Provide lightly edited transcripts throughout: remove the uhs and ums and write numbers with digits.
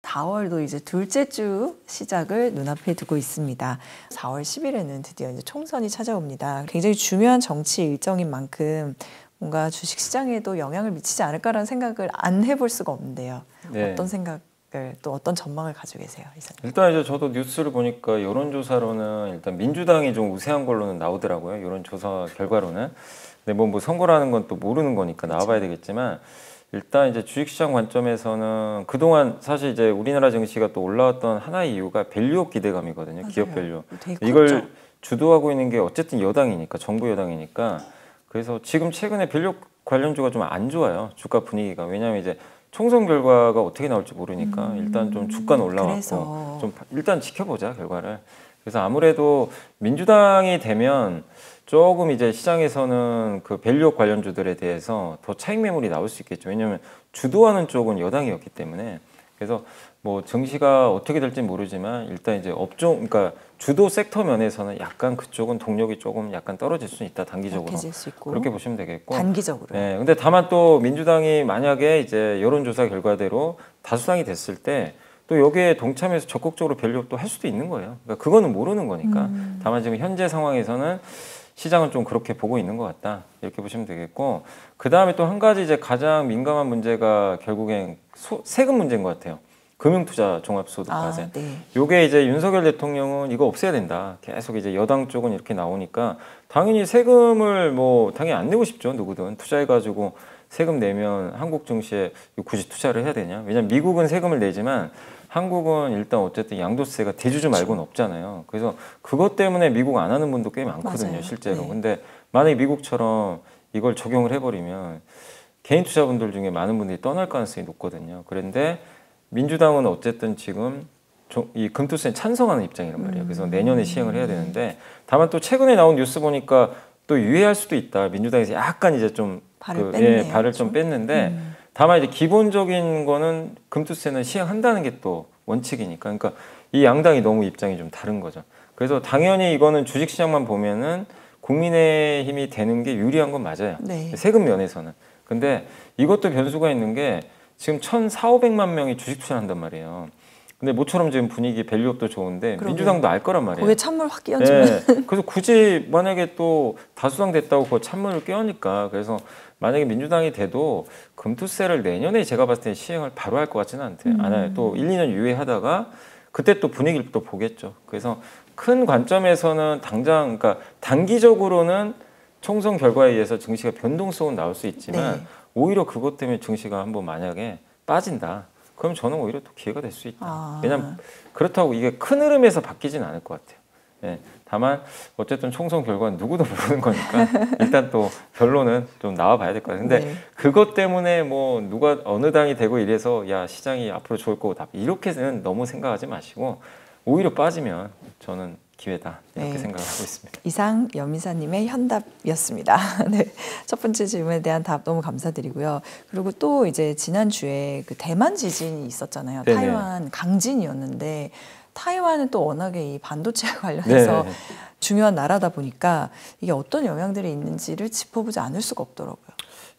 4월도 이제 둘째 주 시작을 눈앞에 두고 있습니다. 4월 10일에는 드디어 이제 총선이 찾아옵니다. 굉장히 중요한 정치 일정인 만큼 뭔가 주식시장에도 영향을 미치지 않을까라는 생각을 안 해볼 수가 없는데요. 네. 어떤 생각을 또 어떤 전망을 가지고 계세요? 이사님? 일단 이제 저도 뉴스를 보니까 여론조사로는 일단 민주당이 좀 우세한 걸로는 나오더라고요. 여론조사 결과로는. 근데 뭐 선거라는 건 또 모르는 거니까 그렇죠. 나와봐야 되겠지만 일단 이제 주식시장 관점에서는 그동안 사실 이제 우리나라 증시가 또 올라왔던 하나의 이유가 밸류업 기대감이거든요. 맞아요. 기업 밸류. 이걸 컸죠. 주도하고 있는 게 어쨌든 여당이니까, 정부 여당이니까. 그래서 지금 최근에 밸류업 관련주가 좀 안 좋아요. 주가 분위기가. 왜냐하면 이제 총선 결과가 어떻게 나올지 모르니까 일단 좀 주가는 올라왔고 좀 일단 지켜보자 결과를. 그래서 아무래도 민주당이 되면 조금 이제 시장에서는 그 밸류업 관련주들에 대해서 더 차익 매물이 나올 수 있겠죠. 왜냐하면 주도하는 쪽은 여당이었기 때문에. 그래서 뭐 증시가 어떻게 될지 모르지만 일단 이제 업종, 그러니까 주도 섹터 면에서는 약간 그쪽은 동력이 조금 약간 떨어질 수 있다, 단기적으로. 수 있고. 그렇게 보시면 되겠고. 단기적으로. 네. 근데 다만 또 민주당이 만약에 이제 여론조사 결과대로 다수당이 됐을 때 또 여기에 동참해서 적극적으로 밸류업도 할 수도 있는 거예요. 그러니까 그거는 모르는 거니까. 다만 지금 현재 상황에서는 시장은 좀 그렇게 보고 있는 것 같다. 이렇게 보시면 되겠고. 그 다음에 또 한 가지 이제 가장 민감한 문제가 결국엔 세금 문제인 것 같아요. 금융투자 종합소득과세. 네. 요게 이제 윤석열 대통령은 이거 없애야 된다. 계속 이제 여당 쪽은 이렇게 나오니까 당연히 세금을 뭐 당연히 안 내고 싶죠. 누구든 투자해가지고 세금 내면 한국 증시에 굳이 투자를 해야 되냐. 왜냐면 미국은 세금을 내지만 한국은 일단 어쨌든 양도세가 대주주 말고는 없잖아요. 그래서 그것 때문에 미국 안 하는 분도 꽤 많거든요. 맞아요. 실제로. 네. 근데 만약에 미국처럼 이걸 적용을 해버리면 개인 투자분들 중에 많은 분들이 떠날 가능성이 높거든요. 그런데 민주당은 어쨌든 지금 이 금투세에 찬성하는 입장이란 말이에요. 그래서 내년에 시행을 해야 되는데 다만 또 최근에 나온 뉴스 보니까 또 유예할 수도 있다. 민주당에서 약간 이제 좀 발을 좀 뺐는데 다만 이제 기본적인 거는 금투세는 시행한다는 게 또 원칙이니까. 그러니까 이 양당이 너무 입장이 좀 다른 거죠. 그래서 당연히 이거는 주식시장만 보면은 국민의힘이 되는 게 유리한 건 맞아요. 네. 세금 면에서는. 근데 이것도 변수가 있는 게 지금 1,400~500만 명이 주식 투자를 한단 말이에요. 근데 모처럼 지금 분위기 밸류업도 좋은데 민주당도 알 거란 말이에요. 거기에 찬물 확 끼얹으면. 네. 그래서 굳이 만약에 또 다수당 됐다고 그 찬물을 끼얹으니까 그래서 만약에 민주당이 돼도 금투세를 내년에 제가 봤을 때 시행을 바로 할 것 같지는 않아요. 또 1, 2년 유예하다가 그때 또 분위기를 또 보겠죠. 그래서 큰 관점에서는 당장 그러니까 단기적으로는 총선 결과에 의해서 증시가 변동성은 나올 수 있지만 오히려 그것 때문에 증시가 한번 만약에 빠진다. 그럼 저는 오히려 또 기회가 될 수 있다. 왜냐하면 그렇다고 이게 큰 흐름에서 바뀌지는 않을 것 같아요. 네. 다만 어쨌든 총선 결과는 누구도 모르는 거니까 일단 또 결론은 좀 나와봐야 될 것 같아요. 근데 그것 때문에 뭐 누가 어느 당이 되고 이래서 야 시장이 앞으로 좋을 거고 이렇게는 너무 생각하지 마시고 오히려 빠지면 저는 기회다 이렇게 생각을 하고 있습니다. 이상 연미사님의 현답이었습니다. 네, 첫 번째 질문에 대한 답 너무 감사드리고요. 그리고 또 이제 지난주에 그 대만 지진이 있었잖아요. 네네. 타이완 강진이었는데 타이완은 또 워낙에 이 반도체 관련해서 중요한 나라다 보니까 이게 어떤 영향들이 있는지를 짚어보지 않을 수가 없더라고요.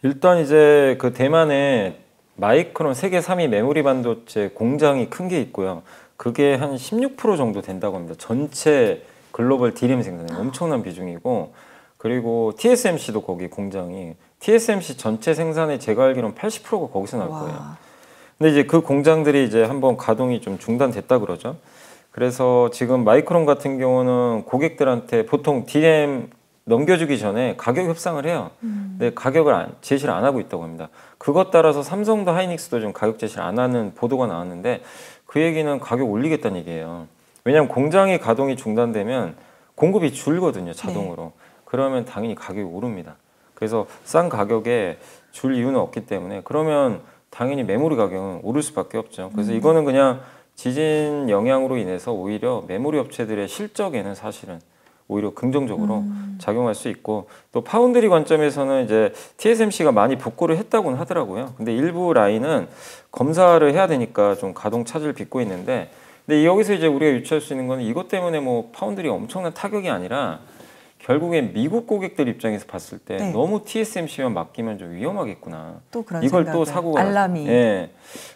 일단 이제 그 대만에 마이크론 세계 3위 메모리 반도체 공장이 큰 게 있고요. 그게 한 16% 정도 된다고 합니다. 전체 글로벌 D램 생산에 엄청난 비중이고 그리고 TSMC도 거기 공장이 TSMC 전체 생산에 제가 알기로는 80%가 거기서 나올 거예요. 근데 이제 그 공장들이 이제 한번 가동이 좀 중단됐다 그러죠. 그래서 지금 마이크론 같은 경우는 고객들한테 보통 D램 넘겨주기 전에 가격 협상을 해요. 근데 가격을 제시를 안 하고 있다고 합니다. 그것 따라서 삼성도 하이닉스도 좀 가격 제시를 안 하는 보도가 나왔는데 그 얘기는 가격 올리겠다는 얘기예요. 왜냐하면 공장이 가동이 중단되면 공급이 줄거든요. 자동으로. 그러면 당연히 가격이 오릅니다. 그래서 싼 가격에 줄 이유는 없기 때문에 그러면 당연히 메모리 가격은 오를 수밖에 없죠. 그래서 이거는 그냥 지진 영향으로 인해서 오히려 메모리 업체들의 실적에는 사실은 오히려 긍정적으로 작용할 수 있고 또 파운드리 관점에서는 이제 TSMC가 많이 복구를 했다고는 하더라고요. 근데 일부 라인은 검사를 해야 되니까 좀 가동 차질을 빚고 있는데 근데 여기서 이제 우리가 유추할 수 있는 건 이것 때문에 뭐 파운드리가 엄청난 타격이 아니라 결국엔 미국 고객들 입장에서 봤을 때 너무 TSMC만 맡기면 좀 위험하겠구나. 또 그런 이걸 생각을, 또 사고가 알람이.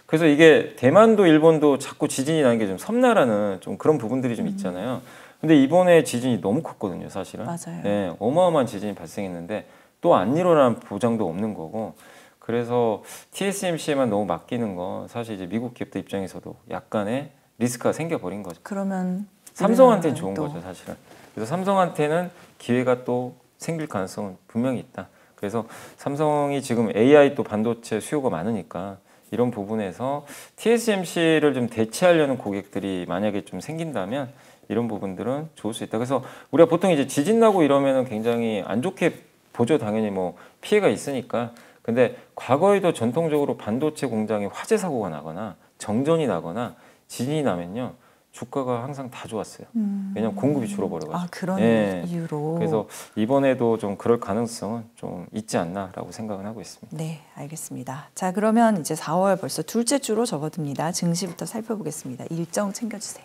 그래서 이게 대만도 일본도 자꾸 지진이 나는 게 좀 섬나라는 좀 그런 부분들이 좀 있잖아요. 근데 이번에 지진이 너무 컸거든요, 사실은. 맞아요. 네, 어마어마한 지진이 발생했는데 또 안 일어난 보장도 없는 거고. 그래서 TSMC에만 너무 맡기는 건 사실 이제 미국 기업들 입장에서도 약간의 리스크가 생겨버린 거죠. 그러면 삼성한테는 좋은 또 거죠, 사실은. 그래서 삼성한테는 기회가 또 생길 가능성은 분명히 있다. 그래서 삼성이 지금 AI 또 반도체 수요가 많으니까 이런 부분에서 TSMC를 좀 대체하려는 고객들이 만약에 좀 생긴다면 이런 부분들은 좋을 수 있다. 그래서 우리가 보통 이제 지진 나고 이러면은 굉장히 안 좋게 보죠. 당연히 뭐 피해가 있으니까. 근데 과거에도 전통적으로 반도체 공장에 화재 사고가 나거나 정전이 나거나 지진이 나면요. 주가가 항상 다 좋았어요. 왜냐하면 공급이 줄어버려가지고. 아, 그런 예. 이유로. 그래서 이번에도 좀 그럴 가능성은 좀 있지 않나라고 생각은 하고 있습니다. 네, 알겠습니다. 자, 그러면 이제 4월 벌써 둘째 주로 접어듭니다. 증시부터 살펴보겠습니다. 일정 챙겨주세요.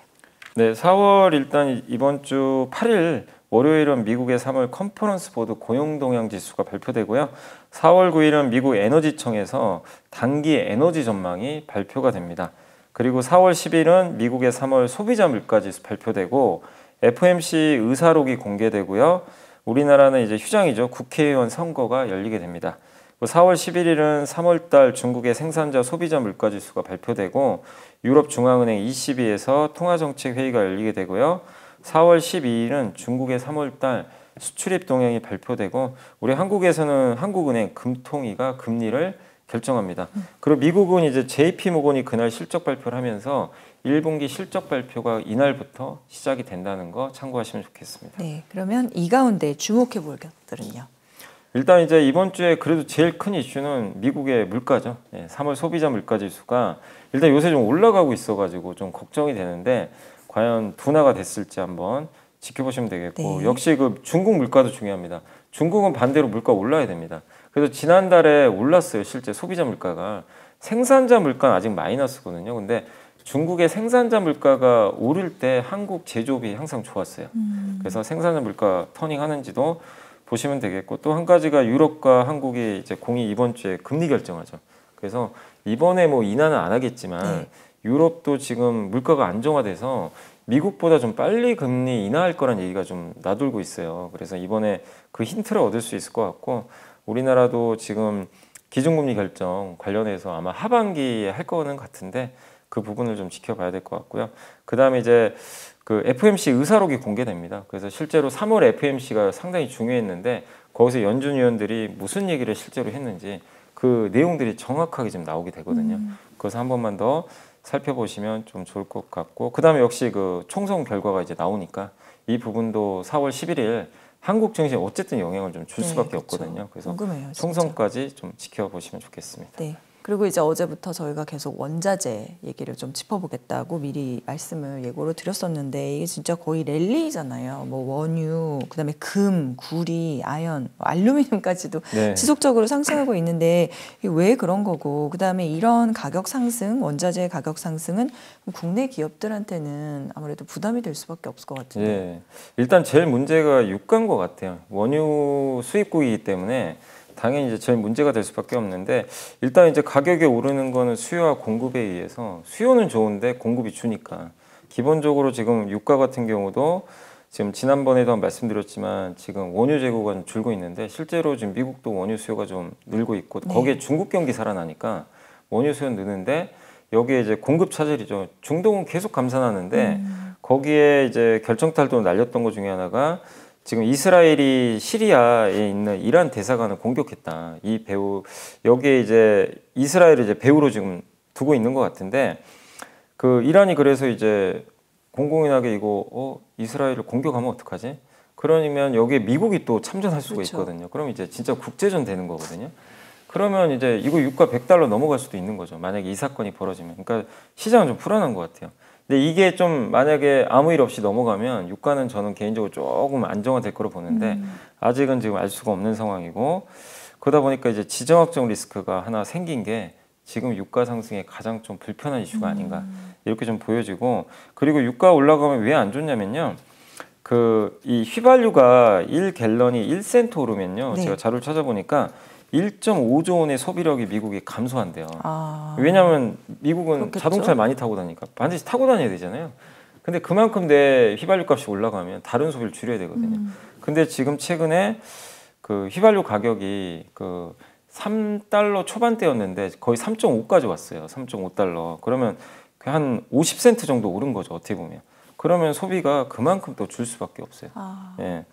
네, 4월 일단 이번 주 8일 월요일은 미국의 3월 컨퍼런스 보드 고용 동향 지수가 발표되고요. 4월 9일은 미국 에너지청에서 단기 에너지 전망이 발표가 됩니다. 그리고 4월 10일은 미국의 3월 소비자 물가 지수 발표되고 FOMC 의사록이 공개되고요. 우리나라는 이제 휴장이죠. 국회의원 선거가 열리게 됩니다. 4월 11일은 3월달 중국의 생산자 소비자 물가 지수가 발표되고 유럽 중앙은행 ECB에서 통화정책 회의가 열리게 되고요. 4월 12일은 중국의 3월달 수출입 동향이 발표되고 우리 한국에서는 한국은행 금통위가 금리를 결정합니다. 그리고 미국은 이제 JP모건이 그날 실적 발표를 하면서 1분기 실적 발표가 이날부터 시작이 된다는 거 참고하시면 좋겠습니다. 네, 그러면 이 가운데 주목해 볼 것들은요. 일단 이제 이번 주에 그래도 제일 큰 이슈는 미국의 물가죠. 3월 소비자 물가 지수가 일단 요새 좀 올라가고 있어가지고 좀 걱정이 되는데 과연 둔화가 됐을지 한번 지켜보시면 되겠고 네. 역시 그 중국 물가도 중요합니다. 중국은 반대로 물가 올라야 됩니다. 그래서 지난달에 올랐어요. 실제 소비자 물가가. 생산자 물가는 아직 마이너스거든요. 근데 중국의 생산자 물가가 오를 때 한국 제조업이 항상 좋았어요. 그래서 생산자 물가 터닝하는지도 보시면 되겠고 또 한 가지가 유럽과 한국이 이제 공이 이번 주에 금리 결정하죠. 그래서 이번에 뭐 인하는 안 하겠지만 네. 유럽도 지금 물가가 안정화돼서 미국보다 좀 빨리 금리 인하할 거란 얘기가 좀 나돌고 있어요. 그래서 이번에 그 힌트를 얻을 수 있을 것 같고 우리나라도 지금 기준금리 결정 관련해서 아마 하반기에 할 거는 같은데 그 부분을 좀 지켜봐야 될 것 같고요. 그 다음에 이제 그 FOMC 의사록이 공개됩니다. 그래서 실제로 3월 FOMC가 상당히 중요했는데 거기서 연준 위원들이 무슨 얘기를 실제로 했는지 그 내용들이 정확하게 좀 나오게 되거든요. 그래서 한 번만 더 살펴보시면 좀 좋을 것 같고 그 다음에 역시 그 총선 결과가 이제 나오니까 이 부분도 4월 11일 한국 증시에 어쨌든 영향을 좀 줄 수밖에 그렇죠. 없거든요. 그래서 궁금해요, 진짜. 총선까지 좀 지켜보시면 좋겠습니다. 네. 그리고 이제 어제부터 저희가 계속 원자재 얘기를 좀 짚어보겠다고 미리 말씀을 예고로 드렸었는데 이게 진짜 거의 랠리잖아요. 뭐 원유, 그다음에 금, 구리, 아연, 알루미늄까지도 네. 지속적으로 상승하고 있는데 이게 왜 그런 거고 그다음에 이런 가격 상승, 원자재 가격 상승은 국내 기업들한테는 아무래도 부담이 될 수밖에 없을 것 같은데. 예. 일단 제일 문제가 유가인 것 같아요. 원유 수입국이기 때문에 당연히 이제 제일 문제가 될 수밖에 없는데 일단 이제 가격이 오르는 거는 수요와 공급에 의해서 수요는 좋은데 공급이 주니까 기본적으로 지금 유가 같은 경우도 지금 지난번에도 말씀드렸지만 지금 원유 재고가 좀 줄고 있는데 실제로 지금 미국도 원유 수요가 좀 늘고 있고 거기에 중국 경기 살아나니까 원유 수요 느는데 여기에 이제 공급 차질이죠. 중동은 계속 감산하는데 거기에 이제 결정탈도 날렸던 것 중에 하나가 지금 이스라엘이 시리아에 있는 이란 대사관을 공격했다. 이 배후 여기에 이제 이스라엘을 이제 배후로 지금 두고 있는 것 같은데 그 이란이 그래서 이제 공공연하게 이거 이스라엘을 공격하면 어떡하지? 그러면 여기에 미국이 또 참전할 수가 그렇죠. 있거든요. 그럼 이제 진짜 국제전 되는 거거든요. 그러면 이제 이거 유가 100달러 넘어갈 수도 있는 거죠. 만약에 이 사건이 벌어지면. 그러니까 시장은 좀 불안한 것 같아요. 근데 이게 좀 만약에 아무 일 없이 넘어가면 유가는 저는 개인적으로 조금 안정화될 거로 보는데 아직은 지금 알 수가 없는 상황이고 그러다 보니까 이제 지정학적 리스크가 하나 생긴 게 지금 유가 상승에 가장 좀 불편한 이슈가 아닌가 이렇게 좀 보여지고 그리고 유가 올라가면 왜 안 좋냐면요. 그 이 휘발유가 1갤런이 1센트 오르면요. 네. 제가 자료를 찾아보니까 1.5조 원의 소비력이 미국이 감소한대요. 아, 왜냐하면 미국은 그렇겠죠? 자동차를 많이 타고 다니니까 반드시 타고 다녀야 되잖아요. 근데 그만큼 내 휘발유 값이 올라가면 다른 소비를 줄여야 되거든요. 근데 지금 최근에 그 휘발유 가격이 그 3달러 초반대였는데 거의 3.5까지 왔어요. 3.5달러. 그러면 한 50센트 정도 오른 거죠. 어떻게 보면. 그러면 소비가 그만큼 또 줄 수밖에 없어요. 예.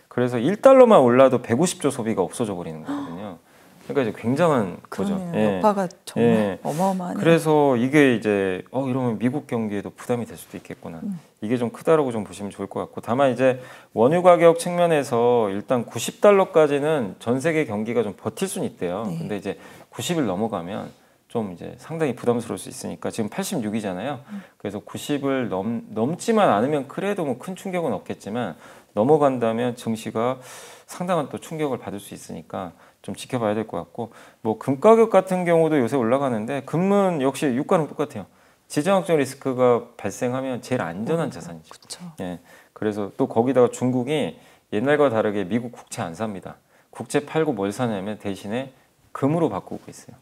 그래서 1달러만 올라도 150조 소비가 없어져 버리는 거거든요. 그러니까 이제 굉장한 거죠. 그러네요. 여파가 정말 어마어마하네요. 그래서 이게 이제 이러면 미국 경기에도 부담이 될 수도 있겠구나. 이게 좀 크다라고 좀 보시면 좋을 것 같고, 다만 이제 원유 가격 측면에서 일단 90달러까지는 전 세계 경기가 좀 버틸 수는 있대요. 네. 근데 이제 90을 넘어가면 좀 이제 상당히 부담스러울 수 있으니까 지금 86이잖아요. 그래서 90을 넘지만 않으면 그래도 뭐 큰 충격은 없겠지만 넘어간다면 증시가 상당한 또 충격을 받을 수 있으니까 좀 지켜봐야 될 것 같고, 뭐 금 가격 같은 경우도 요새 올라가는데 금은 역시 유가는 똑같아요. 지정학적 리스크가 발생하면 제일 안전한 자산이죠. 그렇죠. 예. 그래서 또 거기다가 중국이 옛날과 다르게 미국 국채 안 삽니다. 국채 팔고 뭘 사냐면 대신에 금으로 바꾸고 있어요.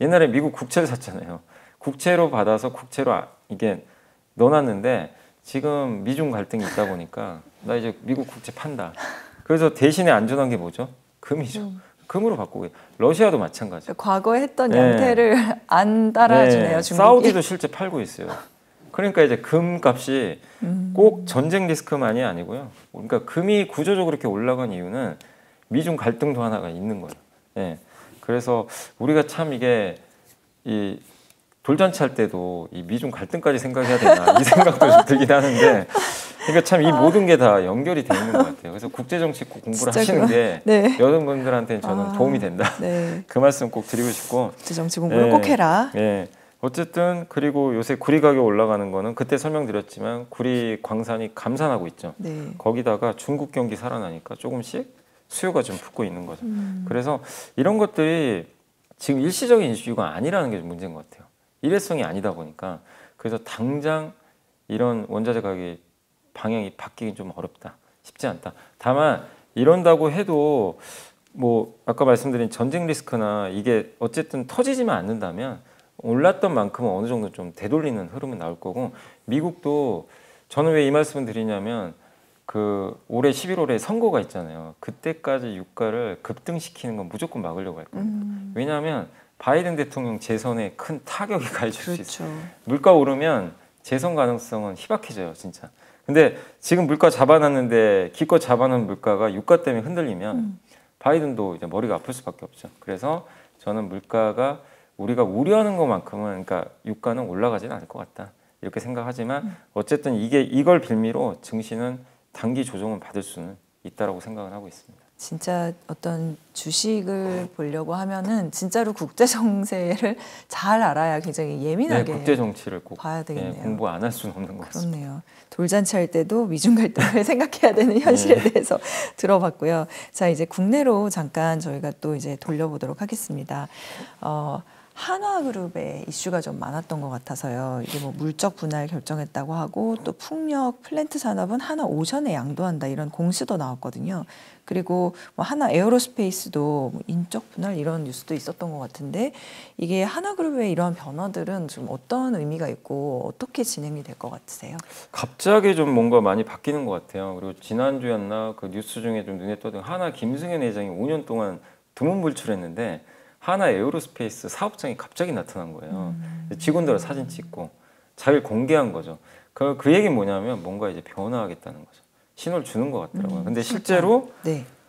옛날에 미국 국채를 샀잖아요. 국채로 받아서 국채로 이게 넣어놨는데 지금 미중 갈등이 있다 보니까 나 이제 미국 국채 판다. 그래서 대신에 안전한 게 뭐죠? 금이죠. 금으로 바꾸고. 러시아도 마찬가지. 과거에 했던 양태를 안 따라주네요. 중국이. 사우디도 실제 팔고 있어요. 그러니까 이제 금 값이 꼭 전쟁 리스크만이 아니고요. 그러니까 금이 구조적으로 이렇게 올라간 이유는 미중 갈등도 하나가 있는 거예요. 예. 그래서 우리가 참 이게 이 돌잔치 할 때도 이 미중 갈등까지 생각해야 되나 이 생각도 좀 들긴 하는데, 그러니까 참 이 모든 게 다 연결이 돼 있는 것 같아요. 그래서 국제정치 꼭 공부를 하시는 게 여러분들한테는 저는 도움이 된다. 그 말씀 꼭 드리고 싶고. 국제정치 공부를 꼭 해라. 어쨌든 그리고 요새 구리 가격 올라가는 거는 그때 설명드렸지만 구리 광산이 감산하고 있죠. 거기다가 중국 경기 살아나니까 조금씩 수요가 좀 붙고 있는 거죠. 그래서 이런 것들이 지금 일시적인 이슈가 아니라는 게 문제인 것 같아요. 일회성이 아니다 보니까. 그래서 당장 이런 원자재 가격이 방향이 바뀌긴 좀 어렵다. 쉽지 않다. 다만 이런다고 해도 뭐 아까 말씀드린 전쟁 리스크나 이게 어쨌든 터지지만 않는다면 올랐던 만큼은 어느 정도 좀 되돌리는 흐름은 나올 거고, 미국도 저는 왜 이 말씀을 드리냐면 그 올해 11월에 선거가 있잖아요. 그때까지 유가를 급등시키는 건 무조건 막으려고 할 겁니다. 왜냐하면 바이든 대통령 재선에 큰 타격이 가해질 수 있어요. 물가 오르면 재선 가능성은 희박해져요, 진짜. 근데 지금 물가 잡아놨는데 기껏 잡아놓은 물가가 유가 때문에 흔들리면 바이든도 이제 머리가 아플 수밖에 없죠. 그래서 저는 물가가 우리가 우려하는 것만큼은, 그러니까 유가는 올라가지는 않을 것 같다 이렇게 생각하지만 어쨌든 이걸 빌미로 증시는 단기 조정은 받을 수는 있다라고 생각을 하고 있습니다. 진짜 어떤 주식을 보려고 하면은 진짜로 국제 정세를 잘 알아야 굉장히 예민하게 국제 정치를 꼭 봐야 되겠네요. 공부 안 할 수는 없는 것 같습니다. 그렇네요. 돌잔치 할 때도 미중 갈등을 생각해야 되는 현실에 대해서 들어봤고요. 자, 이제 국내로 잠깐 저희가 또 이제 돌려보도록 하겠습니다. 한화그룹의 이슈가 좀 많았던 것 같아서요. 이게 뭐 물적 분할 결정했다고 하고, 또 풍력 플랜트 산업은 한화오션에 양도한다 이런 공시도 나왔거든요. 그리고 뭐 한화 에어로스페이스도 뭐 인적 분할 이런 뉴스도 있었던 것 같은데, 이게 한화그룹의 이러한 변화들은 좀 어떤 의미가 있고 어떻게 진행이 될 것 같으세요? 갑자기 좀 뭔가 많이 바뀌는 것 같아요. 그리고 지난주였나 그 뉴스 중에 좀 눈에 띄던 한화 김승현 회장이 5년 동안 두문불출했는데 하나 에어로스페이스 사업장이 갑자기 나타난 거예요. 직원들 사진 찍고 자기를 공개한 거죠. 그 얘기는 뭐냐면 뭔가 이제 변화하겠다는 거죠. 신호를 주는 것 같더라고요. 근데 실제로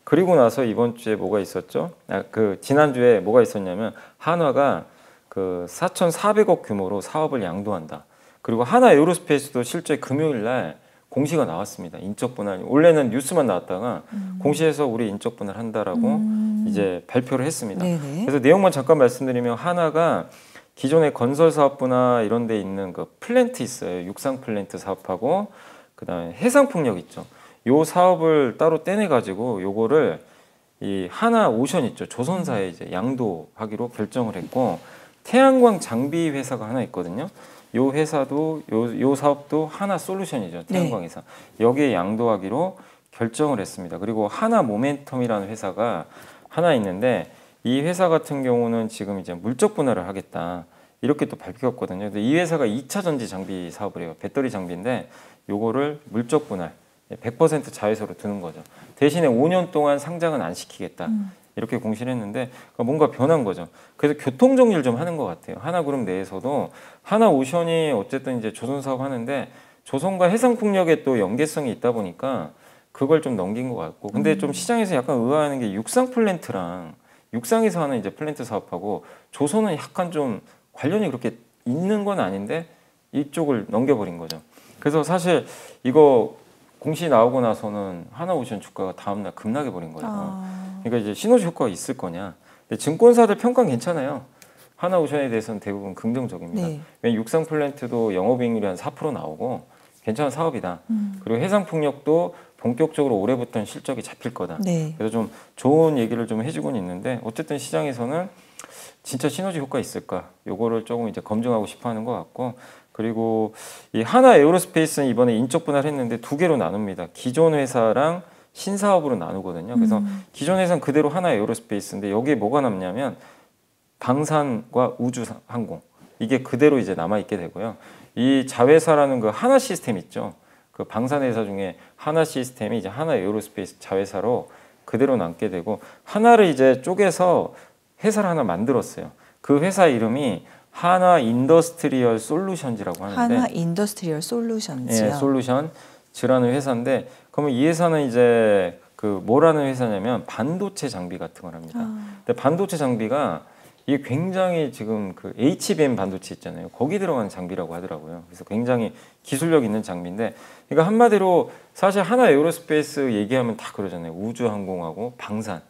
그리고 나서 이번 주에 뭐가 있었죠? 그 지난주에 뭐가 있었냐면 한화가 그 4,400억 규모로 사업을 양도한다. 그리고 하나 에어로스페이스도 실제 금요일 날 공시가 나왔습니다. 인적 분할. 원래는 뉴스만 나왔다가 공시에서 우리 인적 분할 한다라고 이제 발표를 했습니다. 그래서 내용만 잠깐 말씀드리면 하나가 기존의 건설 사업부나 이런 데 있는 그 플랜트 있어요. 육상 플랜트 사업하고 그다음에 해상 풍력 있죠. 요 사업을 따로 떼내 가지고 요거를 이 하나 오션 있죠. 조선사에 이제 양도하기로 결정을 했고, 태양광 장비 회사가 하나 있거든요. 요 회사도 요 사업도 하나 솔루션이죠. 태양광 회사. 여기에 양도하기로 결정을 했습니다. 그리고 하나 모멘텀이라는 회사가 하나 있는데 이 회사 같은 경우는 지금 이제 물적 분할을 하겠다. 이렇게 또 밝혔거든요. 근데 이 회사가 2차 전지 장비 사업을 해요. 배터리 장비인데 요거를 물적 분할 100% 자회사로 두는 거죠. 대신에 5년 동안 상장은 안 시키겠다. 이렇게 공시를 했는데 뭔가 변한 거죠. 그래서 교통 정리를 좀 하는 것 같아요. 하나그룹 내에서도 하나오션이 어쨌든 이제 조선 사업 하는데 조선과 해상풍력에 또 연계성이 있다 보니까 그걸 좀 넘긴 것 같고, 근데 좀 시장에서 약간 의아하는 게 육상 플랜트랑 육상에서 하는 이제 플랜트 사업하고 조선은 약간 좀 관련이 그렇게 있는 건 아닌데 이쪽을 넘겨버린 거죠. 그래서 사실 이거 공시 나오고 나서는 하나오션 주가가 다음날 급락해 버린 거예요. 그러니까 이제 시너지 효과가 있을 거냐. 근데 증권사들 평가는 괜찮아요. 하나오션에 대해서는 대부분 긍정적입니다. 네. 왜냐면 육상 플랜트도 영업이익률이 한 4% 나오고 괜찮은 사업이다. 그리고 해상풍력도 본격적으로 올해부터는 실적이 잡힐 거다. 네. 그래서 좀 좋은 얘기를 좀 해주고는 있는데 어쨌든 시장에서는 진짜 시너지 효과 있을까? 요거를 조금 이제 검증하고 싶어하는 것 같고, 그리고 이 하나 에어로스페이스는 이번에 인적 분할했는데 두 개로 나눕니다. 기존 회사랑 신사업으로 나누거든요. 그래서 기존 회사는 그대로 하나 에어로스페이스인데 여기에 뭐가 남냐면 방산과 우주항공 이게 그대로 이제 남아 있게 되고요. 이 자회사라는 그 하나 시스템 있죠. 그 방산 회사 중에 하나 시스템이 이제 하나 에어로스페이스 자회사로 그대로 남게 되고, 하나를 이제 쪼개서 회사를 하나 만들었어요. 그 회사 이름이 하나 인더스트리얼 솔루션즈라고 하는데, 하나 인더스트리얼 솔루션즈요. 예, 솔루션즈라는 회사인데, 그러면 이 회사는 이제 그 뭐라는 회사냐면 반도체 장비 같은 걸 합니다. 근데 반도체 장비가 이게 굉장히 지금 그 HBM 반도체 있잖아요. 거기 들어가는 장비라고 하더라고요. 그래서 굉장히 기술력 있는 장비인데, 그러니까 한마디로 사실 하나 에어로스페이스 얘기하면 다 그러잖아요. 우주항공하고 방산.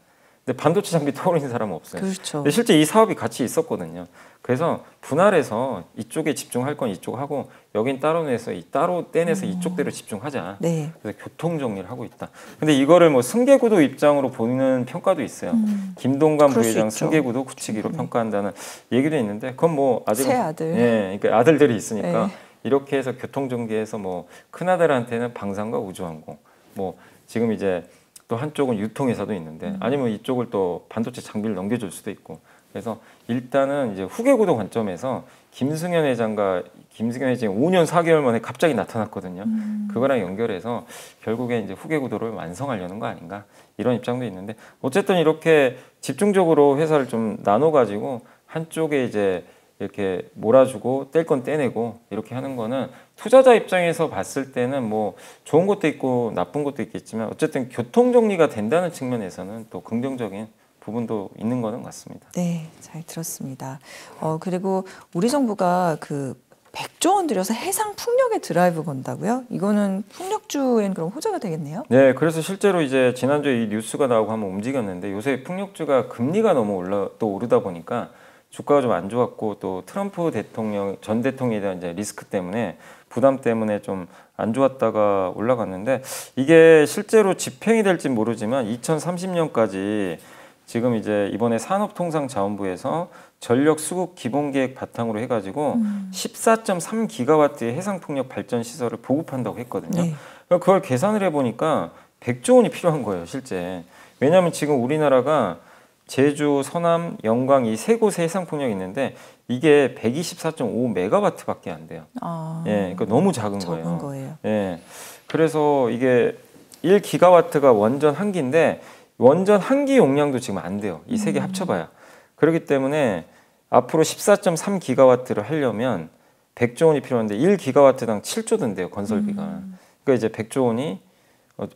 근데 반도체 장비 떠오르는 사람은 없어요. 그렇죠. 근데 실제 이 사업이 같이 있었거든요. 그래서 분할해서 이쪽에 집중할 건 이쪽 하고 여긴 따로 내서 따로 떼내서 이쪽대로 집중하자. 네. 그래서 교통 정리를 하고 있다. 근데 이거를 뭐 승계구도 입장으로 보는 평가도 있어요. 김동관 그럴 수 부회장 있죠. 승계구도 굳히기로 평가한다는 얘기도 있는데, 그건 뭐 아직 새 아들. 예, 그러니까 아들들이 있으니까 네. 이렇게 해서 교통 정리해서 뭐 큰 아들한테는 방산과 우주항공, 뭐 지금 이제 또 한쪽은 유통회사도 있는데 아니면 이쪽을 또 반도체 장비를 넘겨줄 수도 있고, 그래서 일단은 이제 후계구도 관점에서 김승현 회장이 5년 4개월 만에 갑자기 나타났거든요. 그거랑 연결해서 결국에 이제 후계구도를 완성하려는 거 아닌가, 이런 입장도 있는데, 어쨌든 이렇게 집중적으로 회사를 좀 나눠가지고 한쪽에 이제 이렇게 몰아주고 뗄 건 떼내고 이렇게 하는 거는 투자자 입장에서 봤을 때는 뭐 좋은 것도 있고 나쁜 것도 있겠지만 어쨌든 교통 정리가 된다는 측면에서는 또 긍정적인 부분도 있는 거는 같습니다. 네, 잘 들었습니다. 그리고 우리 정부가 그 100조 원 들여서 해상 풍력에 드라이브 건다고요? 이거는 풍력주엔 그럼 호재가 되겠네요? 네, 그래서 실제로 이제 지난주에 이 뉴스가 나오고 한번 움직였는데, 요새 풍력주가 금리가 너무 오르다 보니까 주가가 좀 안 좋았고, 또 트럼프 전 대통령에 대한 이제 리스크 때문에 부담 때문에 좀 안 좋았다가 올라갔는데, 이게 실제로 집행이 될지 모르지만 2030년까지 지금 이제 이번에 산업통상자원부에서 전력 수급 기본계획 바탕으로 해가지고 14.3기가와트의 해상풍력 발전 시설을 보급한다고 했거든요. 네. 그걸 계산을 해보니까 100조 원이 필요한 거예요, 실제. 왜냐하면 지금 우리나라가 제주, 서남, 영광 이 세 곳에 해상풍력이 있는데 이게 124.5메가와트밖에 안 돼요. 예, 그러니까 너무 작은 거예요. 예, 그래서 이게 1기가와트가 원전 한 기인데 원전 한 기 용량도 지금 안 돼요. 이 세 개 합쳐봐야. 그렇기 때문에 앞으로 14.3기가와트를 하려면 100조 원이 필요한데 1기가와트당 7조 든대요, 건설비가. 그러니까 이제 100조 원이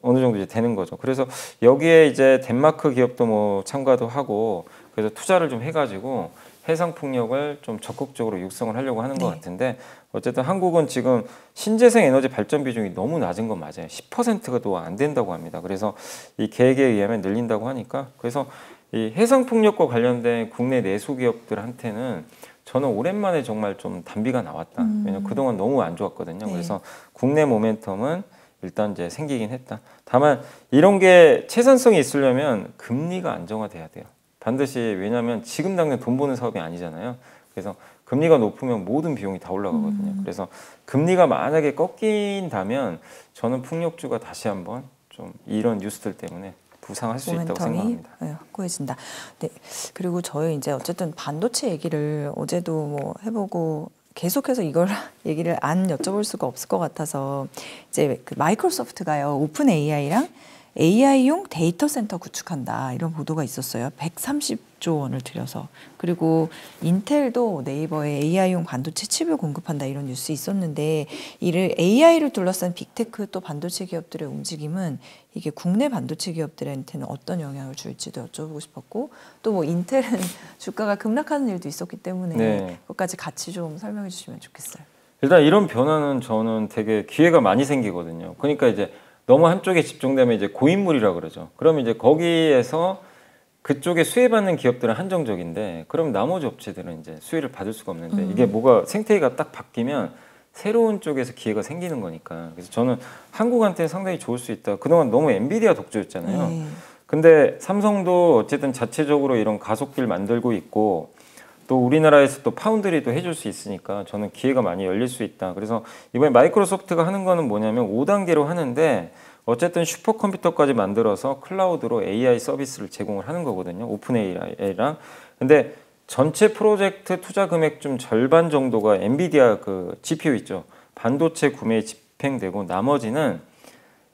어느 정도 이제 되는 거죠. 그래서 여기에 이제 덴마크 기업도 뭐 참가도 하고, 그래서 투자를 좀 해가지고 해상 풍력을 좀 적극적으로 육성을 하려고 하는 것 같은데, 어쨌든 한국은 지금 신재생 에너지 발전 비중이 너무 낮은 건 맞아요. 10%가 또 안 된다고 합니다. 그래서 이 계획에 의하면 늘린다고 하니까, 그래서 이 해상 풍력과 관련된 국내 내수 기업들한테는 저는 오랜만에 정말 좀 단비가 나왔다. 왜냐면 그동안 너무 안 좋았거든요. 네. 그래서 국내 모멘텀은 일단 이제 생기긴 했다. 다만 이런 게 채산성이 있으려면 금리가 안정화돼야 돼요. 반드시. 왜냐하면 지금 당장 돈 버는 사업이 아니잖아요. 그래서 금리가 높으면 모든 비용이 다 올라가거든요. 그래서 금리가 만약에 꺾인다면 저는 풍력주가 다시 한번 좀 이런 뉴스들 때문에 부상할 수 있다고 모멘텀이 생각합니다. 확고해진다. 네. 그리고 저희 이제 어쨌든 반도체 얘기를 어제도 뭐 해보고 계속해서 이걸 얘기를 안 여쭤볼 수가 없을 것 같아서 이제 그 마이크로소프트가요 오픈 AI랑 AI용 데이터 센터 구축한다 이런 보도가 있었어요. 130조 원을 들여서. 그리고 인텔도 네이버에 AI용 반도체 칩을 공급한다 이런 뉴스 있었는데 이를 AI를 둘러싼 빅테크 또 반도체 기업들의 움직임은 이게 국내 반도체 기업들한테는 어떤 영향을 줄지도 여쭤보고 싶었고 또 뭐 인텔은 주가가 급락하는 일도 있었기 때문에 네. 그것까지 같이 좀 설명해 주시면 좋겠어요. 일단 이런 변화는 저는 되게 기회가 많이 생기거든요. 그러니까 이제 너무 한쪽에 집중되면 이제 고인물이라 그러죠. 그러면 이제 거기에서 그쪽에 수혜받는 기업들은 한정적인데 그럼 나머지 업체들은 이제 수혜를 받을 수가 없는데 이게 뭐가 생태계가 딱 바뀌면 새로운 쪽에서 기회가 생기는 거니까. 그래서 저는 한국한테는 상당히 좋을 수 있다. 그동안 너무 엔비디아 독주였잖아요. 네. 근데 삼성도 어쨌든 자체적으로 이런 가속기를 만들고 있고 또 우리나라에서 또 파운드리도 해줄 수 있으니까 저는 기회가 많이 열릴 수 있다. 그래서 이번에 마이크로소프트가 하는 거는 뭐냐면 5단계로 하는데 어쨌든 슈퍼컴퓨터까지 만들어서 클라우드로 AI 서비스를 제공을 하는 거거든요. 오픈 AI랑. 근데 전체 프로젝트 투자 금액 좀 절반 정도가 엔비디아 그 GPU 있죠. 반도체 구매에 집행되고 나머지는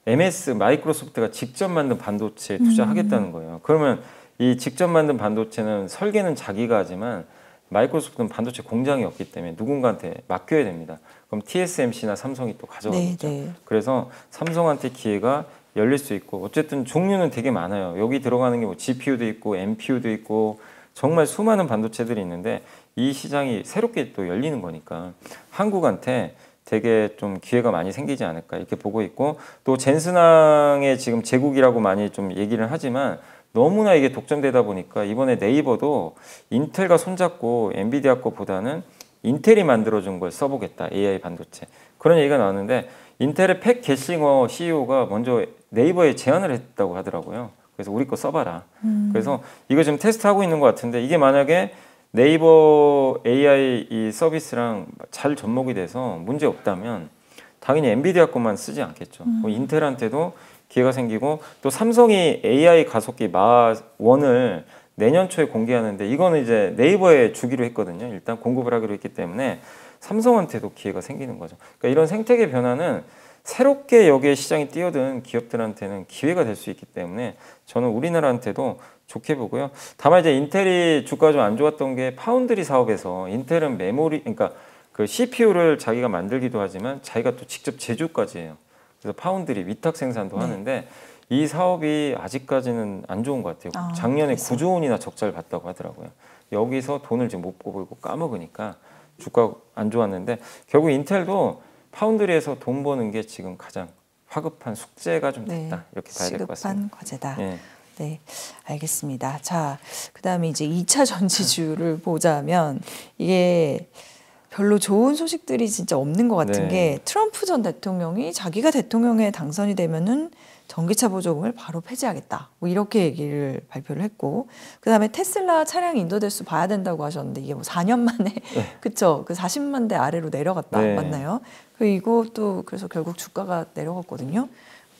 MS 마이크로소프트가 직접 만든 반도체에 투자하겠다는 거예요. 그러면 이 직접 만든 반도체는 설계는 자기가 하지만 마이크로소프트는 반도체 공장이 없기 때문에 누군가한테 맡겨야 됩니다. 그럼 TSMC나 삼성이 또 가져가겠죠. 네. 그래서 삼성한테 기회가 열릴 수 있고 어쨌든 종류는 되게 많아요. 여기 들어가는 게 뭐 GPU도 있고 NPU도 있고 정말 수많은 반도체들이 있는데 이 시장이 새롭게 또 열리는 거니까 한국한테 되게 좀 기회가 많이 생기지 않을까 이렇게 보고 있고 또 젠슨항의 지금 제국이라고 많이 좀 얘기를 하지만 너무나 이게 독점되다 보니까 이번에 네이버도 인텔과 손잡고 엔비디아 거보다는 인텔이 만들어준 걸 써보겠다 AI 반도체 그런 얘기가 나왔는데 인텔의 팻 게싱어 CEO가 먼저 네이버에 제안을 했다고 하더라고요. 그래서 우리 거 써봐라. 그래서 이거 지금 테스트하고 있는 것 같은데 이게 만약에 네이버 AI 이 서비스랑 잘 접목이 돼서 문제 없다면 당연히 엔비디아 것만 쓰지 않겠죠. 인텔한테도 기회가 생기고 또 삼성이 AI 가속기 마1을 내년 초에 공개하는데 이거는 이제 네이버에 주기로 했거든요. 일단 공급을 하기로 했기 때문에 삼성한테도 기회가 생기는 거죠. 그러니까 이런 생태계 변화는 새롭게 여기에 시장이 뛰어든 기업들한테는 기회가 될 수 있기 때문에 저는 우리나라한테도 좋게 보고요. 다만 이제 인텔이 주가가 좀 안 좋았던 게 파운드리 사업에서 인텔은 메모리 그러니까 그 CPU를 자기가 만들기도 하지만 자기가 또 직접 제조까지 해요. 그래서 파운드리 위탁 생산도 하는데 이 사업이 아직까지는 안 좋은 것 같아요. 작년에 그래서. 9조 원이나 적자를 봤다고 하더라고요. 여기서 돈을 지금 못 벌고 까먹으니까 주가 안 좋았는데 결국 인텔도 파운드리에서 돈 버는 게 지금 가장 화급한 숙제가 좀 됐다. 이렇게 봐야 될 것 같습니다. 시급한 과제다. 예. 네, 알겠습니다. 자, 그다음에 이제 2차 전지주를 보자면 이게 별로 좋은 소식들이 진짜 없는 것 같은 네. 게 트럼프 전 대통령이 자기가 대통령에 당선이 되면은 전기차 보조금을 바로 폐지하겠다. 뭐 이렇게 얘기를 발표를 했고, 그다음에 테슬라 차량 인도 대수 봐야 된다고 하셨는데 이게 뭐 4년 만에 그쵸? 그 40만 대 아래로 내려갔다 네. 맞나요? 그리고 또 그래서 결국 주가가 내려갔거든요.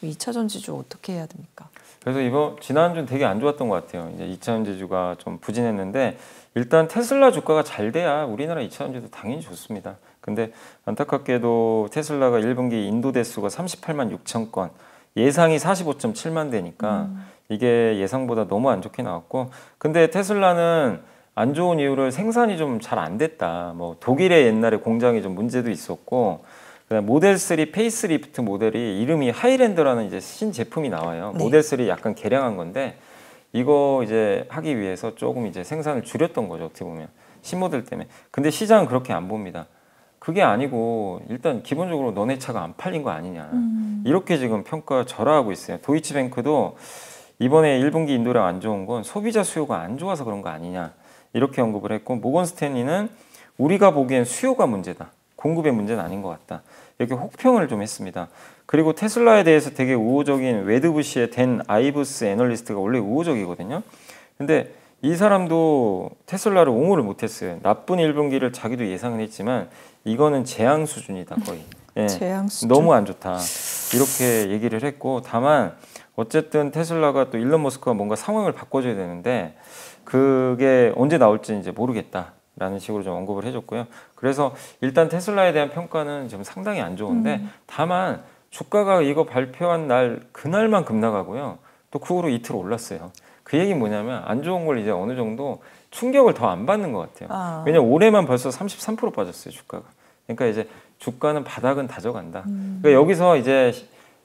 2차 전지주 어떻게 해야 됩니까? 그래서 이번 지난주는 되게 안 좋았던 것 같아요. 이제 2차 전지주가 좀 부진했는데 일단 테슬라 주가가 잘 돼야 우리나라 2차 전지도 당연히 좋습니다. 근데 안타깝게도 테슬라가 1분기 인도 대수가 38만 6천 건, 예상이 45.7만 대니까 이게 예상보다 너무 안 좋게 나왔고, 근데 테슬라는 안 좋은 이유를 생산이 좀 잘 안 됐다. 뭐 독일의 옛날에 공장이 좀 문제도 있었고, 그다음 모델 3 페이스리프트 모델이 이름이 하이랜더라는 이제 신제품이 나와요. 네. 모델 3 약간 개량한 건데 이거 이제 하기 위해서 조금 이제 생산을 줄였던 거죠. 어떻게 보면 신모델 때문에. 근데 시장은 그렇게 안 봅니다. 그게 아니고 일단 기본적으로 너네 차가 안 팔린 거 아니냐. 이렇게 지금 평가 절하하고 있어요. 도이치뱅크도 이번에 1분기 인도량 안 좋은 건 소비자 수요가 안 좋아서 그런 거 아니냐. 이렇게 언급을 했고, 모건 스탠리는 우리가 보기엔 수요가 문제다. 공급의 문제는 아닌 것 같다. 이렇게 혹평을 좀 했습니다. 그리고 테슬라에 대해서 되게 우호적인 웨드부시의 댄 아이브스 애널리스트가 원래 우호적이거든요. 근데 이 사람도 테슬라를 옹호를 못했어요. 나쁜 1분기를 자기도 예상은 했지만 이거는 재앙 수준이다 거의. 예, 너무 안 좋다. 이렇게 얘기를 했고, 다만 어쨌든 테슬라가 또 일론 머스크가 뭔가 상황을 바꿔줘야 되는데 그게 언제 나올지 이제 모르겠다라는 식으로 좀 언급을 해줬고요. 그래서 일단 테슬라에 대한 평가는 좀 상당히 안 좋은데 다만 주가가 이거 발표한 날 그날만 급락하고요. 또 그 후로 이틀 올랐어요. 그 얘기는 뭐냐면 안 좋은 걸 이제 어느 정도 충격을 더 안 받는 것 같아요. 왜냐면 올해만 벌써 33% 빠졌어요, 주가가. 그러니까 이제 주가는 바닥은 다져간다. 그러니까 여기서 이제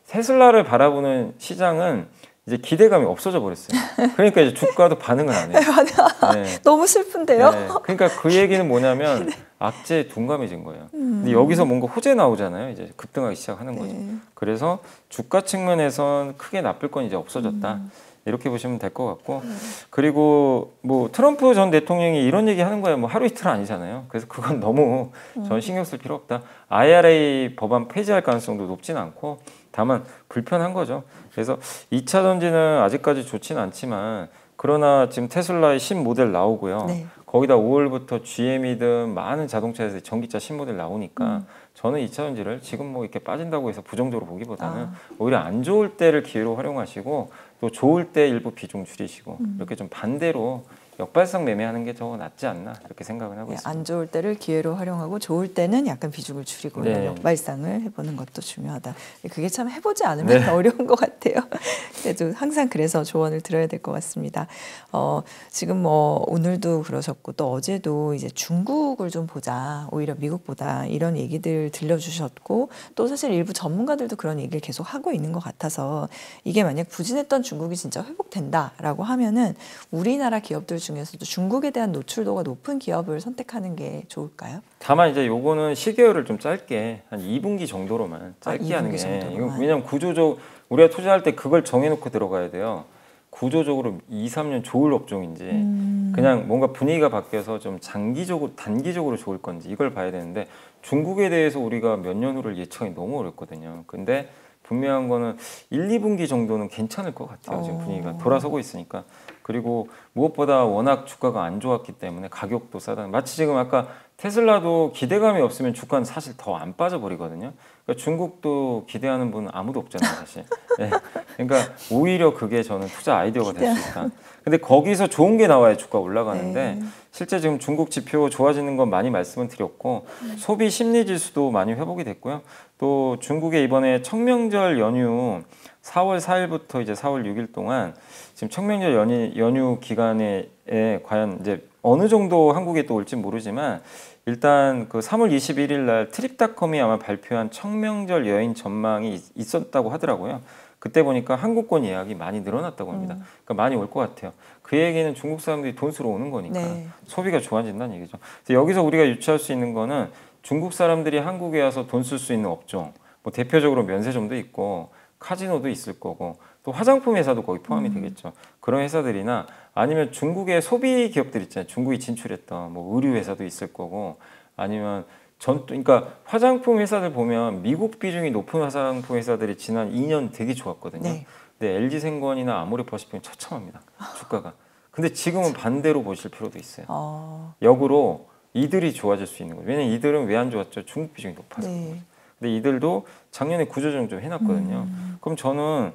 테슬라를 바라보는 시장은 이제 기대감이 없어져 버렸어요. 그러니까 이제 주가도 반응을 안 해요. 네. 너무 슬픈데요? 네. 그러니까 그 얘기는 뭐냐면 악재에 둔감해진 거예요. 근데 여기서 뭔가 호재 나오잖아요. 이제 급등하기 시작하는 거죠. 그래서 주가 측면에선 크게 나쁠 건 이제 없어졌다. 이렇게 보시면 될 것 같고, 그리고 뭐 트럼프 전 대통령이 이런 얘기 하는 거예요. 뭐 하루 이틀 아니잖아요. 그래서 그건 너무 전 신경 쓸 필요 없다. IRA 법안 폐지할 가능성도 높진 않고 다만 불편한 거죠. 그래서 2차 전지는 아직까지 좋지는 않지만 그러나 지금 테슬라의 신모델 나오고요. 네. 거기다 5월부터 GM이든 많은 자동차에서 전기차 신모델 나오니까 저는 2차 전지를 지금 뭐 이렇게 빠진다고 해서 부정적으로 보기보다는 오히려 안 좋을 때를 기회로 활용하시고 또 좋을 때 일부 비중 줄이시고 이렇게 좀 반대로 역발상 매매하는 게 더 낫지 않나 이렇게 생각을 하고 있습니다. 안 좋을 때를 기회로 활용하고 좋을 때는 약간 비중을 줄이고 네. 역발상을 해보는 것도 중요하다. 그게 참 해보지 않으면 네. 어려운 것 같아요. 그래도 항상 그래서 조언을 들어야 될 것 같습니다. 지금 뭐 오늘도 그러셨고 또 어제도 이제 중국을 좀 보자 오히려 미국보다 이런 얘기들 들려주셨고 또 사실 일부 전문가들도 그런 얘기를 계속 하고 있는 것 같아서 이게 만약 부진했던 중국이 진짜 회복된다라고 하면은 우리나라 기업들 중에서도 중국에 대한 노출도가 높은 기업을 선택하는 게 좋을까요? 다만 이제 요거는 시계열을 좀 짧게 한 2분기 정도로만 짧게 하는 게 정도로만. 왜냐면 구조적 우리가 투자할 때 그걸 정해놓고 들어가야 돼요. 구조적으로 2, 3년 좋을 업종인지 그냥 뭔가 분위기가 바뀌어서 좀 단기적으로 좋을 건지 이걸 봐야 되는데 중국에 대해서 우리가 몇 년 후를 예측하기 너무 어렵거든요. 근데 분명한 거는 1, 2분기 정도는 괜찮을 것 같아요. 지금 분위기가 돌아서고 있으니까. 그리고 무엇보다 워낙 주가가 안 좋았기 때문에 가격도 싸다. 마치 지금 아까 테슬라도 기대감이 없으면 주가는 사실 더 안 빠져버리거든요. 그러니까 중국도 기대하는 분은 아무도 없잖아요, 사실. 네. 그러니까 오히려 그게 저는 투자 아이디어가 될 수 있다. 근데 거기서 좋은 게 나와야 주가 올라가는데 실제 지금 중국 지표 좋아지는 건 많이 말씀을 드렸고 소비 심리 지수도 많이 회복이 됐고요. 또 중국의 이번에 청명절 연휴 4월 4일부터 이제 4월 6일 동안 지금 청명절 연휴 기간에 과연 이제 어느 정도 한국에 또 올지 모르지만 일단 그 3월 21일 날 트립닷컴이 아마 발표한 청명절 여행 전망이 있었다고 하더라고요. 그때 보니까 항공권 예약이 많이 늘어났다고 합니다. 그러니까 많이 올 것 같아요. 그 얘기는 중국 사람들이 돈 쓰러 오는 거니까 소비가 좋아진다는 얘기죠. 그래서 여기서 우리가 유추할 수 있는 거는 중국 사람들이 한국에 와서 돈 쓸 수 있는 업종, 뭐 대표적으로 면세점도 있고 카지노도 있을 거고 또 화장품 회사도 거기 포함이 되겠죠. 그런 회사들이나 아니면 중국의 소비 기업들 있잖아요. 중국이 진출했던 뭐 의류 회사도 있을 거고 아니면 그러니까 화장품 회사들 보면 미국 비중이 높은 화장품 회사들이 지난 2년 되게 좋았거든요. 네. 근데 LG생건이나 아모레퍼시픽은 처참합니다. 주가가. 근데 지금은 반대로 보실 필요도 있어요. 역으로 이들이 좋아질 수 있는 거예요. 왜냐면 이들은 왜 안 좋았죠? 중국 비중이 높아서. 근데 이들도 작년에 구조조정 좀 해놨거든요. 그럼 저는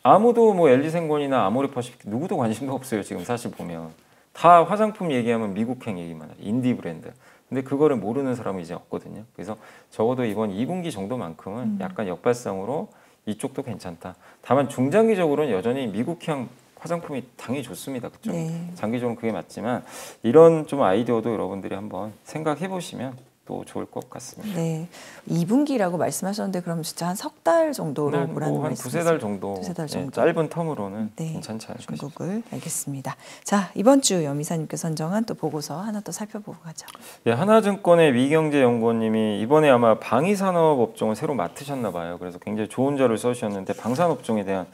아무도 뭐 LG생건이나 아모레퍼시픽 누구도 관심도 없어요. 지금 사실 보면 다 화장품 얘기하면 미국행 얘기만 하죠. 인디 브랜드. 근데 그거를 모르는 사람은 이제 없거든요. 그래서 적어도 이번 2분기 정도만큼은 약간 역발상으로 이쪽도 괜찮다. 다만 중장기적으로는 여전히 미국형 화장품이 당연히 좋습니다. 그쪽 장기적으로 그게 맞지만 이런 좀 아이디어도 여러분들이 한번 생각해 보시면 또 좋을 것 같습니다. 네, 2분기라고 말씀하셨는데 그럼 진짜 한 석 달 정도로 보라는 한 두세 달 정도, 짧은 텀으로는 괜찮지 않을까 중국을 싶습니다. 알겠습니다. 자, 이번 주 염이사님께 선정한 또 보고서 하나 또 살펴보고 가죠. 네, 하나증권의 위경재연구원님이 이번에 아마 방위산업 업종을 새로 맡으셨나 봐요. 그래서 굉장히 좋은 자료를 써주셨는데 방산업종에 대한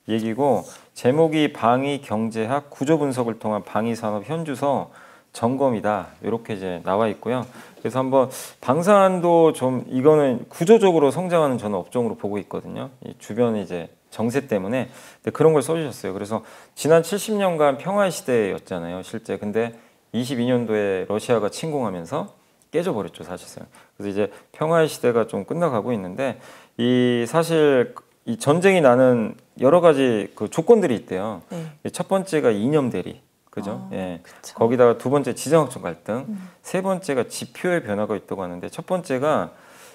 얘기고 제목이 방위경제학 구조분석을 통한 방위산업 현주소 점검이다. 이렇게 이제 나와 있고요. 그래서 한번 방산도 좀 이거는 구조적으로 성장하는 저는 업종으로 보고 있거든요. 이 주변에 이제 정세 때문에 그런 걸 써주셨어요. 그래서 지난 70년간 평화의 시대였잖아요. 실제 근데 22년도에 러시아가 침공하면서 깨져버렸죠 사실상. 그래서 이제 평화의 시대가 좀 끝나가고 있는데 이 사실 이 전쟁이 나는 여러 가지 그 조건들이 있대요. 네. 첫 번째가 이념 대립, 그죠? 예. 그쵸. 거기다가 두 번째 지정학적 갈등, 세 번째가 지표의 변화가 있다고 하는데 첫 번째가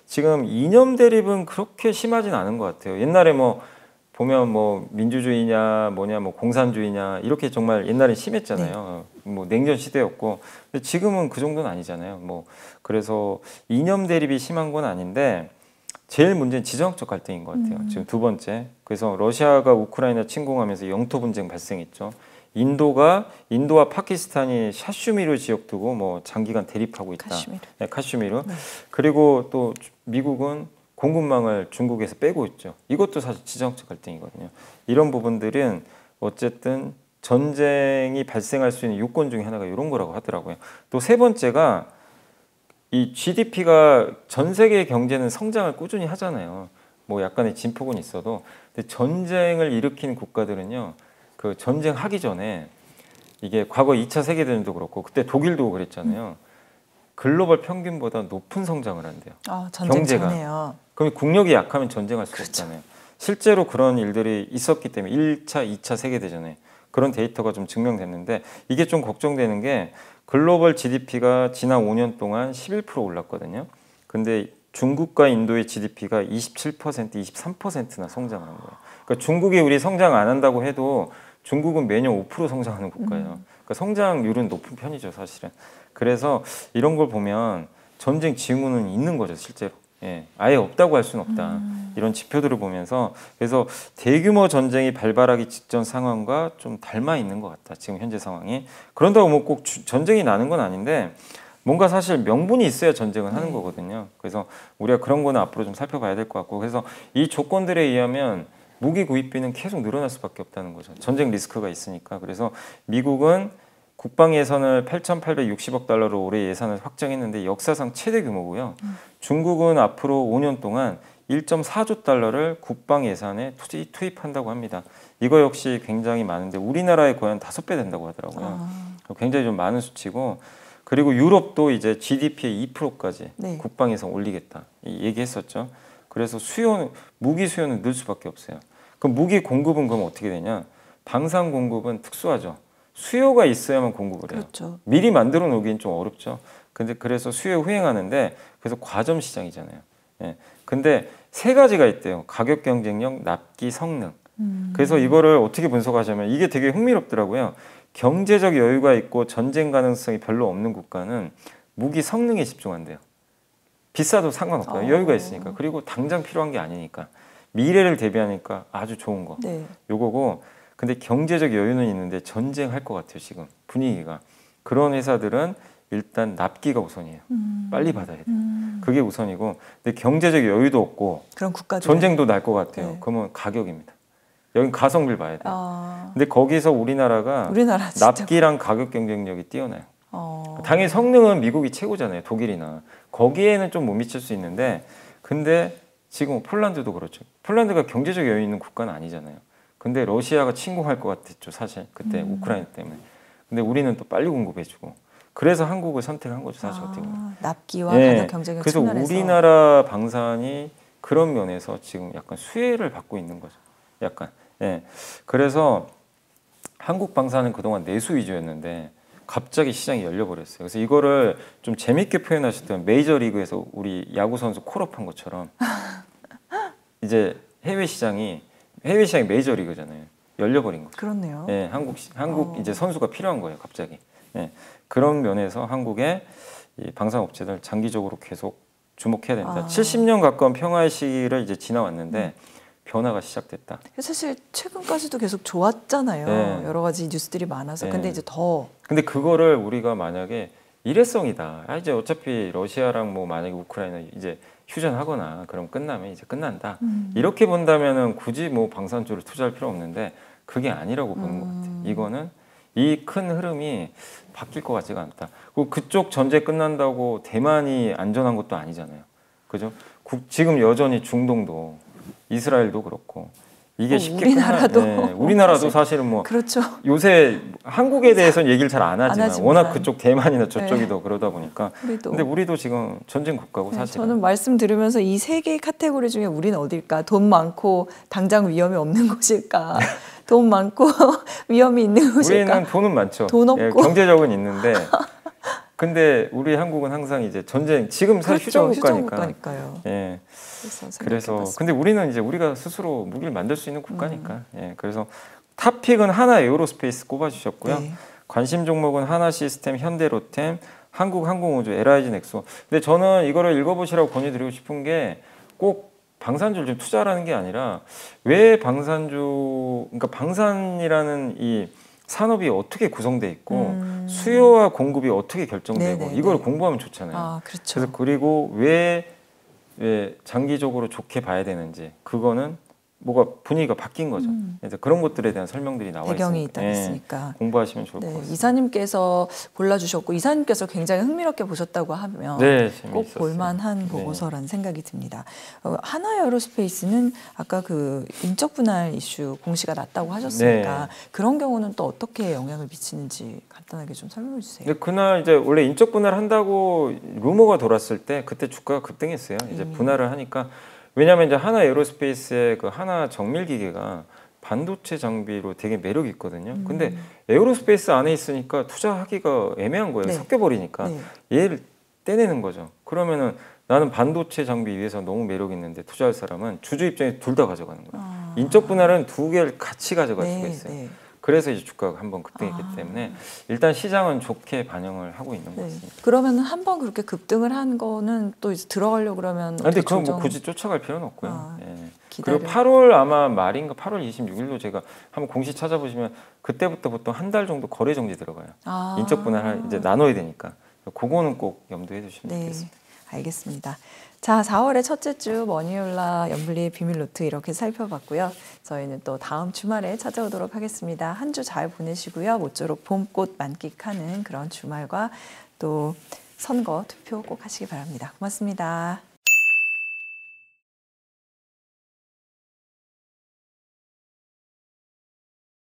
지금 이념 대립은 그렇게 심하진 않은 것 같아요. 옛날에 뭐 보면 뭐 민주주의냐 뭐냐 뭐 공산주의냐 이렇게 정말 옛날엔 심했잖아요. 뭐 냉전 시대였고 근데 지금은 그 정도는 아니잖아요. 뭐 그래서 이념 대립이 심한 건 아닌데 제일 문제는 지정학적 갈등인 것 같아요. 지금 두 번째. 그래서 러시아가 우크라이나 침공하면서 영토 분쟁 발생했죠. 인도와 파키스탄이 샤슈미르 지역 두고 뭐 장기간 대립하고 있다. 카슈미르. 네, 카슈미르. 그리고 또 미국은 공급망을 중국에서 빼고 있죠. 이것도 사실 지정학적 갈등이거든요. 이런 부분들은 어쨌든 전쟁이 발생할 수 있는 요건 중에 하나가 이런 거라고 하더라고요. 또 세 번째가 이 GDP가 전 세계 경제는 성장을 꾸준히 하잖아요. 뭐 약간의 진폭은 있어도 근데 전쟁을 일으킨 국가들은요. 그 전쟁하기 전에 이게 과거 2차 세계대전도 그렇고 그때 독일도 그랬잖아요. 글로벌 평균보다 높은 성장을 한대요. 전쟁 경제가. 전에요. 그럼 국력이 약하면 전쟁할 수 없잖아요. 실제로 그런 일들이 있었기 때문에 1차, 2차 세계대전에 그런 데이터가 좀 증명됐는데 이게 좀 걱정되는 게 글로벌 GDP가 지난 5년 동안 11% 올랐거든요. 근데 중국과 인도의 GDP가 27%, 23%나 성장하는 거예요. 그러니까 중국이 우리 성장 안 한다고 해도 중국은 매년 5% 성장하는 국가예요. 그러니까 성장률은 높은 편이죠, 사실은. 그래서 이런 걸 보면 전쟁 징후는 있는 거죠, 실제로. 예, 아예 없다고 할 수는 없다. 이런 지표들을 보면서 그래서 대규모 전쟁이 발발하기 직전 상황과 좀 닮아 있는 것 같다. 지금 현재 상황이. 그런다고 뭐 꼭 전쟁이 나는 건 아닌데 뭔가 사실 명분이 있어야 전쟁을 하는 거거든요. 그래서 우리가 그런 거는 앞으로 좀 살펴봐야 될 것 같고 그래서 이 조건들에 의하면 무기 구입비는 계속 늘어날 수밖에 없다는 거죠. 전쟁 리스크가 있으니까. 그래서 미국은 국방 예산을 8,860억 달러로 올해 예산을 확정했는데 역사상 최대 규모고요. 중국은 앞으로 5년 동안 1.4조 달러를 국방 예산에 투입한다고 합니다. 이거 역시 굉장히 많은데 우리나라의 거의 한 5배 된다고 하더라고요. 굉장히 좀 많은 수치고 그리고 유럽도 이제 GDP의 2%까지 국방 예산 올리겠다 얘기했었죠. 그래서 무기 수요는 늘 수밖에 없어요. 그럼 무기 공급은 그럼 어떻게 되냐? 방산 공급은 특수하죠. 수요가 있어야만 공급을 해요. 그렇죠. 미리 만들어 놓기는 좀 어렵죠. 근데 그래서 수요에 후행하는데 그래서 과점 시장이잖아요. 예. 근데 세 가지가 있대요. 가격 경쟁력, 납기, 성능. 그래서 이거를 어떻게 분석하자면 이게 되게 흥미롭더라고요. 경제적 여유가 있고 전쟁 가능성이 별로 없는 국가는 무기 성능에 집중한대요. 비싸도 상관없고요. 여유가 있으니까. 그리고 당장 필요한 게 아니니까. 미래를 대비하니까 아주 좋은 거. 요거고 근데 경제적 여유는 있는데 전쟁할 것 같아요. 지금 분위기가. 그런 회사들은 일단 납기가 우선이에요. 빨리 받아야 돼요. 그게 우선이고 근데 경제적 여유도 없고 그런 국가들 전쟁도 날 것 같아요. 그러면 가격입니다. 여긴 가성비를 봐야 돼요. 근데 거기서 우리나라 납기랑 가격 경쟁력이 뛰어나요. 당연히 성능은 미국이 최고잖아요. 독일이나. 거기에는 좀 못 미칠 수 있는데 근데 지금 폴란드도 그렇죠. 폴란드가 경제적 여유 있는 국가는 아니잖아요. 근데 러시아가 침공할 것 같았죠. 사실 그때 우크라이나 때문에. 근데 우리는 또 빨리 공급해주고 그래서 한국을 선택한 거죠. 사실 어떻게 보면. 납기와 가격 경쟁력 그래서 측면에서. 우리나라 방산이 그런 면에서 지금 약간 수혜를 받고 있는 거죠. 약간. 예. 그래서 한국 방산은 그동안 내수 위주였는데 갑자기 시장이 열려버렸어요. 그래서 이거를 좀 재밌게 표현하셨던 메이저리그에서 우리 야구 선수 콜업한 것처럼 이제 해외 시장이 메이저리그잖아요. 열려버린 거죠. 그렇네요. 예, 한국 이제 선수가 필요한 거예요. 갑자기. 예, 그런 면에서 한국의 이 방산업체들 장기적으로 계속 주목해야 된다. 70년 가까운 평화의 시기를 이제 지나왔는데 변화가 시작됐다. 사실 최근까지도 계속 좋았잖아요. 여러 가지 뉴스들이 많아서. 근데 이제 근데 그거를 우리가 만약에 일회성이다. 이제 어차피 러시아랑 뭐 만약에 우크라이나 이제 휴전하거나 그럼 끝나면 이제 끝난다. 이렇게 본다면은 굳이 뭐 방산 쪽으로 투자할 필요 없는데 그게 아니라고 보는 것 같아요. 이거는 이 큰 흐름이 바뀔 것 같지가 않다. 그리고 그쪽 전쟁 끝난다고 대만이 안전한 것도 아니잖아요. 그죠? 지금 여전히 중동도 이스라엘도 그렇고 이게 쉽게 우리나라도 우리나라도 사실은 뭐 그렇죠. 요새 한국에 대해서는 얘기를 잘 안 하지만 워낙 그쪽 대만이나 저쪽이 네. 더 그러다 보니까 우리도. 근데 우리도 지금 전쟁 국가고 네, 사실은 저는 말씀 들으면서 이 세 개의 카테고리 중에 우리는 어딜까? 돈 많고 당장 위험이 없는 곳일까? 돈 많고 위험이 있는 곳일까? 우리는 돈은 많죠. 돈 없고. 경제적은 있는데 근데 우리 한국은 항상 이제 전쟁 지금 사실 그렇죠. 휴전국가니까. 휴전국가니까요. 예. 그래서 그래서 근데 우리는 이제 우리가 스스로 무기를 만들 수 있는 국가니까. 예. 그래서 탑픽은 하나 에어로스페이스 꼽아주셨고요. 네. 관심 종목은 하나 시스템, 현대로템, 한국항공우주, LIG 넥소. 근데 저는 이거를 읽어보시라고 권유드리고 싶은 게 꼭 방산주를 좀 투자라는 게 아니라 왜 방산주, 그러니까 방산이라는 이 산업이 어떻게 구성돼 있고 수요와 공급이 어떻게 결정되고 네네네. 이걸 공부하면 좋잖아요. 아, 그렇죠. 그래서 그리고 왜 장기적으로 좋게 봐야 되는지 그거는 뭐가 분위기가 바뀐 거죠. 그래서 그런 것들에 대한 설명들이 나와 배경이 있으니까. 있다 있으니까. 공부하시면 좋을 것 네, 같습니다. 이사님께서 골라주셨고 이사님께서 굉장히 흥미롭게 보셨다고 하면 네, 꼭 재미있었어요. 볼만한 보고서라는 생각이 듭니다. 하나에어로스페이스는 아까 그 인적 분할 이슈 공시가 났다고 하셨으니까 네. 그런 경우는 또 어떻게 영향을 미치는지 간단하게 좀 설명해 주세요. 근데 그날 이제 원래 인적 분할 한다고 루머가 돌았을 때 그때 주가가 급등했어요. 이제 분할을 하니까 왜냐하면 이제 하나 에어로스페이스의 그 하나 정밀 기계가 반도체 장비로 되게 매력이 있거든요. 근데 에어로스페이스 안에 있으니까 투자하기가 애매한 거예요. 네. 섞여버리니까 네. 얘를 떼내는 거죠. 그러면은 나는 반도체 장비 위해서 너무 매력 있는데 투자할 사람은 주주 입장에 둘 다 가져가는 거예요. 인적 분할은 두 개를 같이 가져갈 수가 있어요. 네. 그래서 이제 주가가 한번 급등했기 때문에 일단 시장은 좋게 반영을 하고 있는 것 네. 같습니다. 그러면 한 번 그렇게 급등을 한 거는 또 이제 들어가려고 그러면 근데 어떻게 그건 뭐 조정- 굳이 쫓아갈 필요는 없고요. 아, 예. 기다려. 그리고 8월 아마 말인가 8월 26일로 제가 한번 공시 찾아보시면 그때부터 보통 한 달 정도 거래 정지 들어가요. 아. 인적 분할 이제 나눠야 되니까 그거는 꼭 염두해 주시면 네, 좋겠습니다. 알겠습니다. 자, 4월의 첫째 주 머니올라 연블리의 비밀 노트 이렇게 살펴봤고요. 저희는 또 다음 주말에 찾아오도록 하겠습니다. 한 주 잘 보내시고요. 모쪼록 봄꽃 만끽하는 그런 주말과 또 선거 투표 꼭 하시기 바랍니다. 고맙습니다.